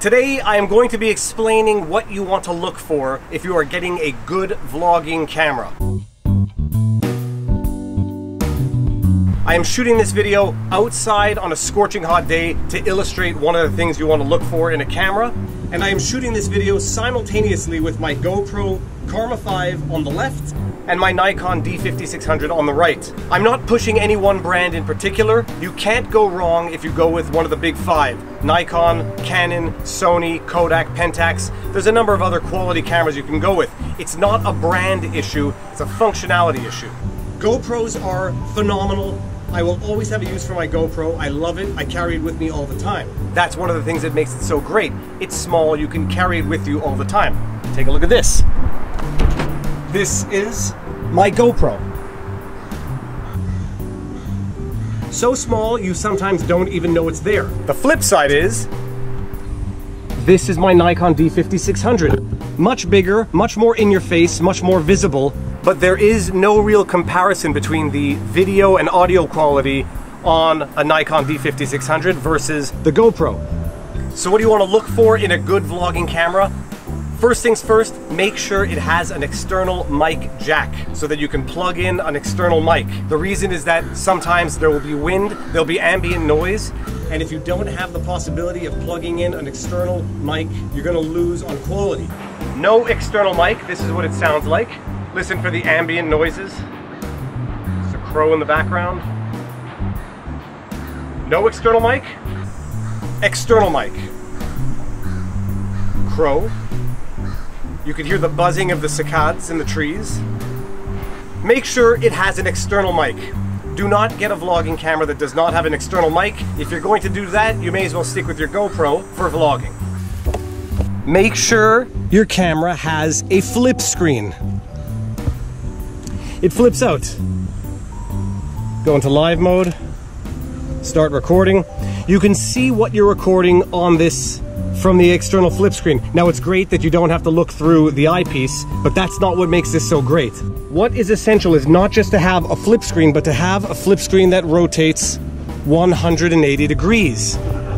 Today I am going to be explaining what you want to look for if you are getting a good vlogging camera. I am shooting this video outside on a scorching hot day to illustrate one of the things you want to look for in a camera. And I am shooting this video simultaneously with my GoPro Karma 5 on the left and my Nikon D5600 on the right. I'm not pushing any one brand in particular. You can't go wrong if you go with one of the big five. Nikon, Canon, Sony, Kodak, Pentax. There's a number of other quality cameras you can go with. It's not a brand issue, it's a functionality issue. GoPros are phenomenal. I will always have a use for my GoPro. I love it. I carry it with me all the time. That's one of the things that makes it so great. It's small, you can carry it with you all the time. Take a look at this. This is my GoPro. So small, you sometimes don't even know it's there. The flip side is, this is my Nikon D5600. Much bigger, much more in your face, much more visible, but there is no real comparison between the video and audio quality on a Nikon D5600 versus the GoPro. So what do you want to look for in a good vlogging camera? First things first, make sure it has an external mic jack so that you can plug in an external mic. The reason is that sometimes there will be wind, there'll be ambient noise, and if you don't have the possibility of plugging in an external mic, you're going to lose on quality. No external mic, this is what it sounds like. Listen for the ambient noises. There's a crow in the background. No external mic. External mic. Crow. You can hear the buzzing of the cicadas in the trees. Make sure it has an external mic. Do not get a vlogging camera that does not have an external mic. If you're going to do that, you may as well stick with your GoPro for vlogging. Make sure your camera has a flip screen. It flips out. Go into live mode, start recording. You can see what you're recording on this from the external flip screen. Now it's great that you don't have to look through the eyepiece, but that's not what makes this so great. What is essential is not just to have a flip screen, but to have a flip screen that rotates 180 degrees.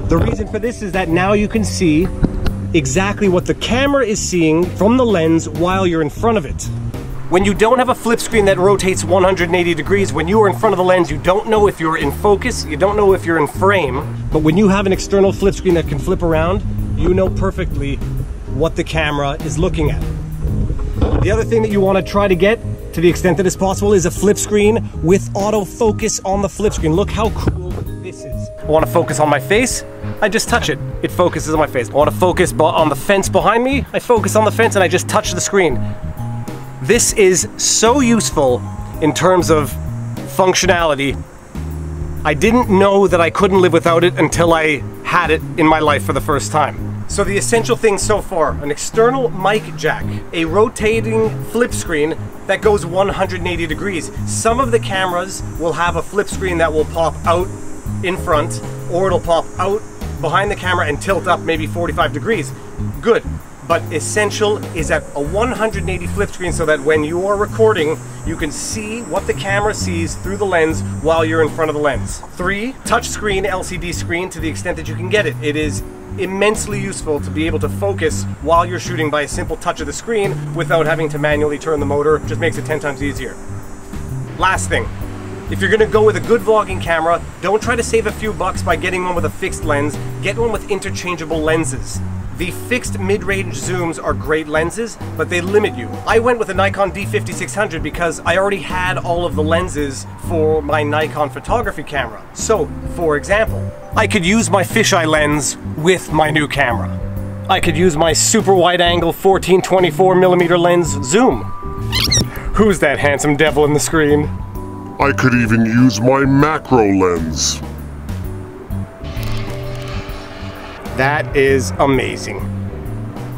The reason for this is that now you can see exactly what the camera is seeing from the lens while you're in front of it. When you don't have a flip screen that rotates 180 degrees, when you are in front of the lens, you don't know if you're in focus, you don't know if you're in frame, but when you have an external flip screen that can flip around, you know perfectly what the camera is looking at. The other thing that you want to try to get, to the extent that it's possible, is a flip screen with autofocus on the flip screen. Look how cool this is. I want to focus on my face, I just touch it. It focuses on my face. I want to focus on the fence behind me, I focus on the fence and I just touch the screen. This is so useful in terms of functionality. I didn't know that I couldn't live without it until I had it in my life for the first time. So the essential things so far: an external mic jack, a rotating flip screen that goes 180 degrees. Some of the cameras will have a flip screen that will pop out in front, or it'll pop out behind the camera and tilt up maybe 45 degrees. Good. But essential is at a 180 flip screen so that when you are recording, you can see what the camera sees through the lens while you're in front of the lens. 3, touchscreen LCD screen to the extent that you can get it. It is immensely useful to be able to focus while you're shooting by a simple touch of the screen without having to manually turn the motor. Just makes it 10 times easier. Last thing, if you're gonna go with a good vlogging camera, don't try to save a few bucks by getting one with a fixed lens. Get one with interchangeable lenses. The fixed mid-range zooms are great lenses, but they limit you. I went with a Nikon D5600 because I already had all of the lenses for my Nikon photography camera. So, for example, I could use my fisheye lens with my new camera. I could use my super wide-angle 14-24mm lens zoom. Who's that handsome devil in the screen? I could even use my macro lens. That is amazing.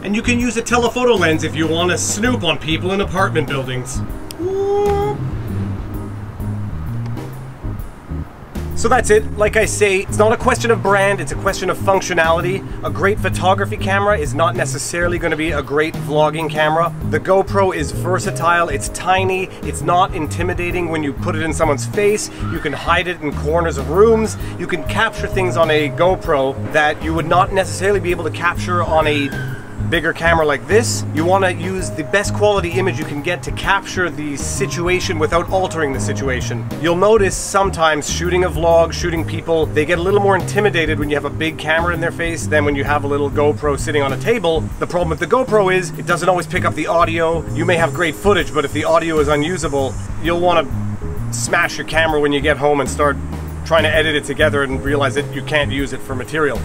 And you can use a telephoto lens if you want to snoop on people in apartment buildings. So that's it. Like I say, it's not a question of brand, it's a question of functionality. A great photography camera is not necessarily going to be a great vlogging camera. The GoPro is versatile, it's tiny, it's not intimidating when you put it in someone's face. You can hide it in corners of rooms. You can capture things on a GoPro that you would not necessarily be able to capture on a bigger camera like this. You want to use the best quality image you can get to capture the situation without altering the situation. You'll notice sometimes shooting a vlog, shooting people, they get a little more intimidated when you have a big camera in their face than when you have a little GoPro sitting on a table. The problem with the GoPro is it doesn't always pick up the audio. You may have great footage, but if the audio is unusable, you'll want to smash your camera when you get home and start trying to edit it together and realize that you can't use it for material.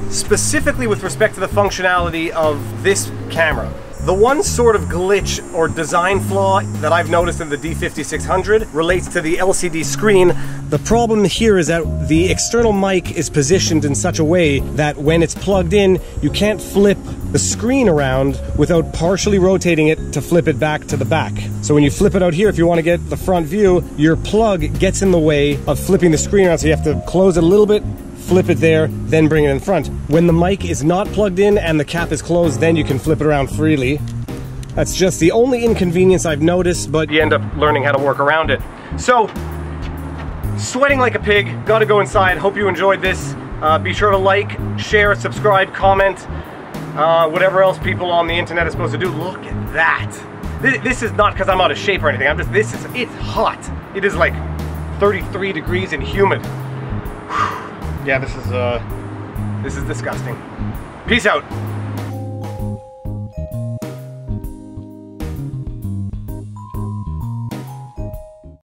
Specifically with respect to the functionality of this camera, the one sort of glitch or design flaw that I've noticed in the D5600 relates to the LCD screen. The problem here is that the external mic is positioned in such a way that when it's plugged in, you can't flip the screen around without partially rotating it to flip it back to the back. So when you flip it out here, if you want to get the front view, your plug gets in the way of flipping the screen around, so you have to close it a little bit, flip it there, then bring it in front. When the mic is not plugged in and the cap is closed, then you can flip it around freely. That's just the only inconvenience I've noticed, but you end up learning how to work around it. So, sweating like a pig, gotta go inside. Hope you enjoyed this. Be sure to like, share, subscribe, comment, whatever else people on the internet are supposed to do. Look at that. This is not because I'm out of shape or anything. It's hot. It is like 33 degrees and humid. Yeah, this is disgusting. Peace out.